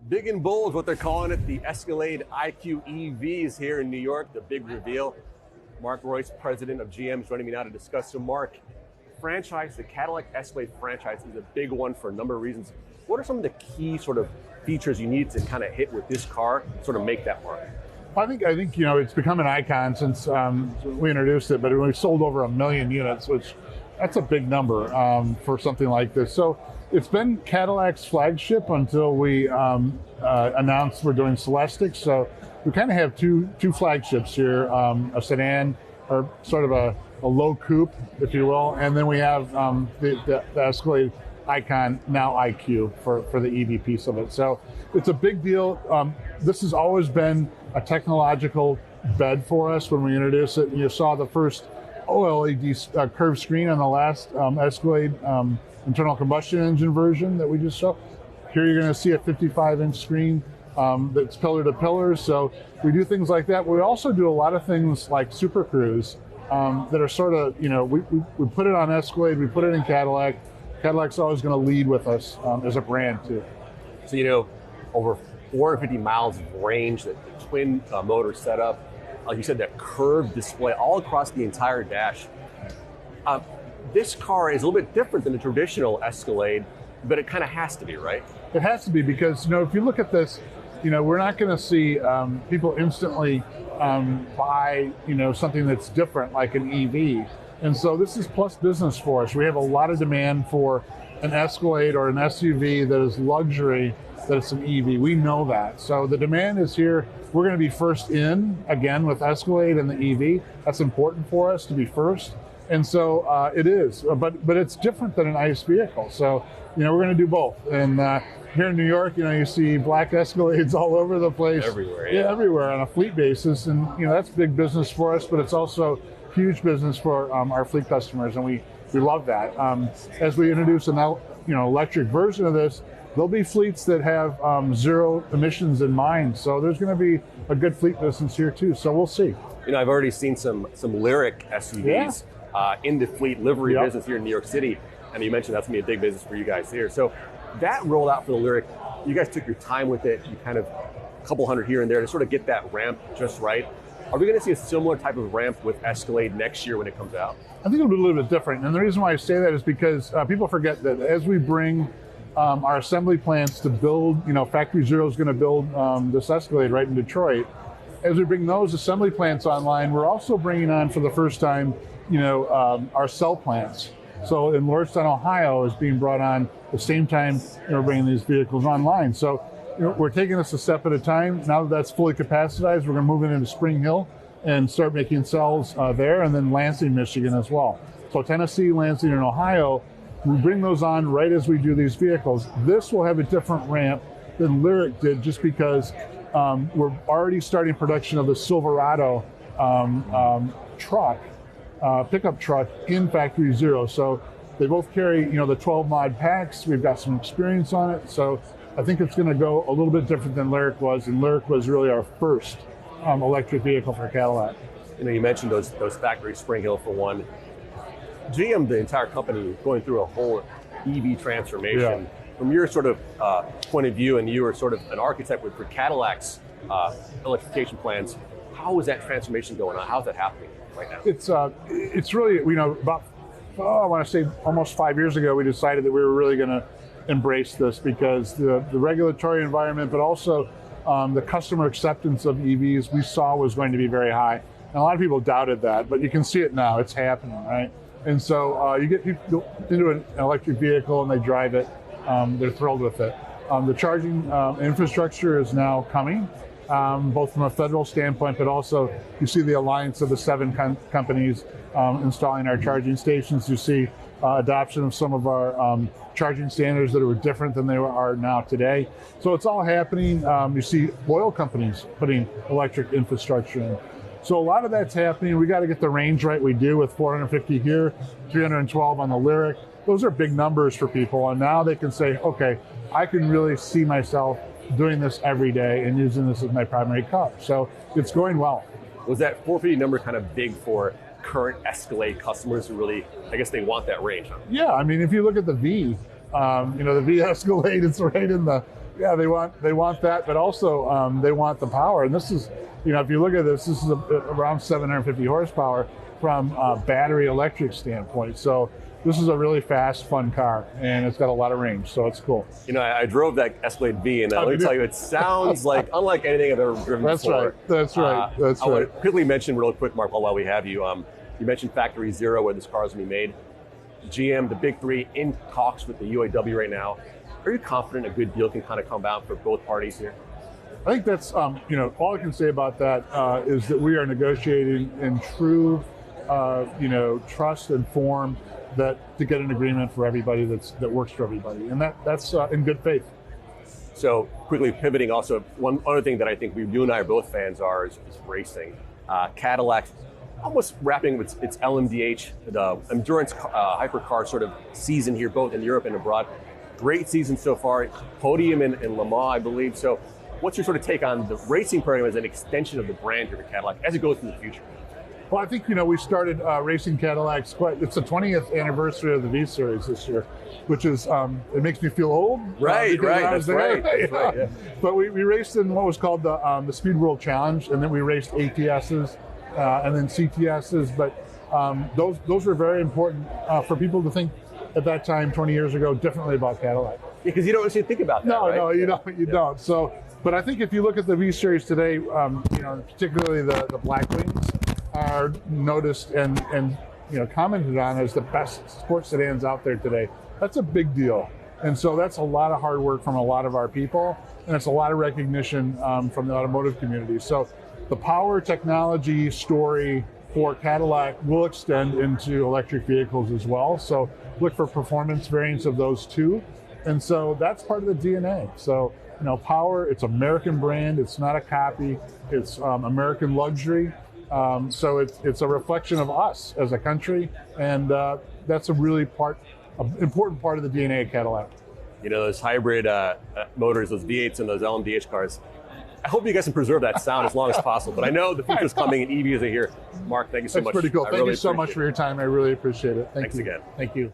Big and bold is what they're calling it. The Escalade IQ EV is here in New York, the big reveal. Mark Royce, president of GM, is joining me now to discuss. So Mark, the Cadillac Escalade franchise is a big one for a number of reasons. What are some of the key sort of features you need to kind of hit with this car, sort of make that mark? I think it's become an icon since we introduced it, but we sold over 1 million units, which that's a big number for something like this. So it's been Cadillac's flagship until we announced we're doing Celestics. So we kind of have two flagships here, a sedan or sort of a low coupe, if you will, and then we have the Escalade Icon, now IQ for the EV piece of it. So it's a big deal. This has always been a technological bed for us when we introduced it. You saw the first OLED curved screen on the last Escalade internal combustion engine version that we just saw. Here you're going to see a 55-inch screen that's pillar to pillar. So we do things like that. We also do a lot of things like Super Cruise that are sort of, we put it on Escalade, we put it in Cadillac. Cadillac's always going to lead with us as a brand too. So over 450 miles of range, the twin motor setup, like you said, that curved display all across the entire dash. This car is a little bit different than a traditional Escalade, but it kind of has to be, right? It has to be because, if you look at this, we're not going to see people instantly buy, something that's different like an EV. And so this is plus business for us. We have a lot of demand for an Escalade or an SUV that is luxury, that it's an EV. We know that. So the demand is here. We're going to be first in, again, with Escalade and the EV. That's important for us to be first. And so it is, but it's different than an ICE vehicle. So, we're going to do both. And here in New York, you see black Escalades all over the place. Everywhere, yeah. Everywhere on a fleet basis. And, that's big business for us, but it's also huge business for our fleet customers, and we love that. As we introduce an electric version of this, there'll be fleets that have zero emissions in mind. So there's going to be a good fleet business here too. So we'll see. I've already seen some Lyric SUVs in the fleet livery business here in New York City, and you mentioned that's going to be a big business for you guys here. So that rollout for the Lyric, you guys took your time with it. You kind of a couple hundred here and there to sort of get that ramp just right. Are we going to see a similar type of ramp with Escalade next year when it comes out? I think it'll be a little bit different. And the reason why I say that is because people forget that as we bring our assembly plants to build, Factory Zero is going to build this Escalade right in Detroit. As we bring those assembly plants online, we're also bringing on for the first time, our cell plants. So in Lordstown, Ohio is being brought on the same time we're bringing these vehicles online. So we're taking this a step at a time. Now that that's fully capacitized, we're going to move it into Spring Hill and start making cells there, and then Lansing, Michigan as well. So Tennessee, Lansing, and Ohio, we bring those on right as we do these vehicles. This will have a different ramp than Lyric did just because we're already starting production of the Silverado pickup truck in Factory Zero. So they both carry, the 12 mod packs. We've got some experience on it. So I think it's going to go a little bit different than Lyric was, and Lyric was really our first electric vehicle for Cadillac. You mentioned those factories, Spring Hill for one. GM, the entire company, going through a whole EV transformation. Yeah. From your sort of point of view, and you were sort of an architect for Cadillac's electrification plans, how is that transformation going on? How's that happening right now? It's really, about, I want to say almost 5 years ago, we decided that we were really going to embrace this because the regulatory environment, but also the customer acceptance of EVs we saw was going to be very high. And a lot of people doubted that, but you can see it now. It's happening, right? And so you get people into an electric vehicle and they drive it. They're thrilled with it. The charging infrastructure is now coming, both from a federal standpoint, but also you see the alliance of the 7 companies installing our charging stations. You see adoption of some of our charging standards that were different than they are now today. So it's all happening. You see oil companies putting electric infrastructure in. So a lot of that's happening. We got to get the range right. We do with 450 here, 312 on the Lyric. Those are big numbers for people. And now they can say, okay, I can really see myself doing this every day and using this as my primary car. So it's going well. Was that 450 number kind of big for current Escalade customers who really, I guess they want that range, huh? Yeah, I mean, if you look at the V, the V Escalade, it's right in the Yeah, they want that, but also they want the power. And this is, if you look at this is around 750 horsepower from a battery electric standpoint. So this is a really fast, fun car, and it's got a lot of range, so it's cool. I drove that Escalade V, and let me tell you, it sounds like unlike anything I've ever driven before. That's right. I want to quickly mention real quick, Mark, while we have you. You mentioned Factory Zero, where this car is going to be made. GM, the big three, in talks with the UAW right now. Are you confident a good deal can kind of come out for both parties here? I think that's, all I can say about that is that we are negotiating in true, trust and form to get an agreement for everybody that works for everybody, and that's in good faith. So quickly pivoting, also one other thing that I think you and I are both fans are is racing. Cadillac almost wrapping its LMDH, the endurance hypercar sort of season here, both in Europe and abroad. Great season so far, podium in Le Mans, I believe. So what's your sort of take on the racing program as an extension of the brand here for Cadillac as it goes in the future? Well, I think, we started racing Cadillacs it's the 20th anniversary of the V Series this year, which is, it makes me feel old. Right, that's right. Yeah. But we raced in what was called the Speed World Challenge, and then we raced ATSs and then CTSs. But those were very important for people to think at that time, 20 years ago, differently about Cadillac. Yeah, because you don't actually think about that, right? No, you don't. So, but I think if you look at the V Series today, particularly the Black Wings, are noticed and commented on as the best sports sedans out there today. That's a big deal, and so that's a lot of hard work from a lot of our people, and it's a lot of recognition from the automotive community. So the power technology story for Cadillac will extend into electric vehicles as well. So look for performance variants of those too, and so that's part of the DNA. So power, it's American brand, it's not a copy, it's American luxury. So it's a reflection of us as a country, and that's a really important part of the DNA of Cadillac. Those hybrid motors, those V8s and those LMDH cars, I hope you guys can preserve that sound as long as possible, but I know the future's coming and EVs are here. Mark, thank you so much. That's pretty cool. Thank you so much for your time. I really appreciate it. Thanks again. Thank you.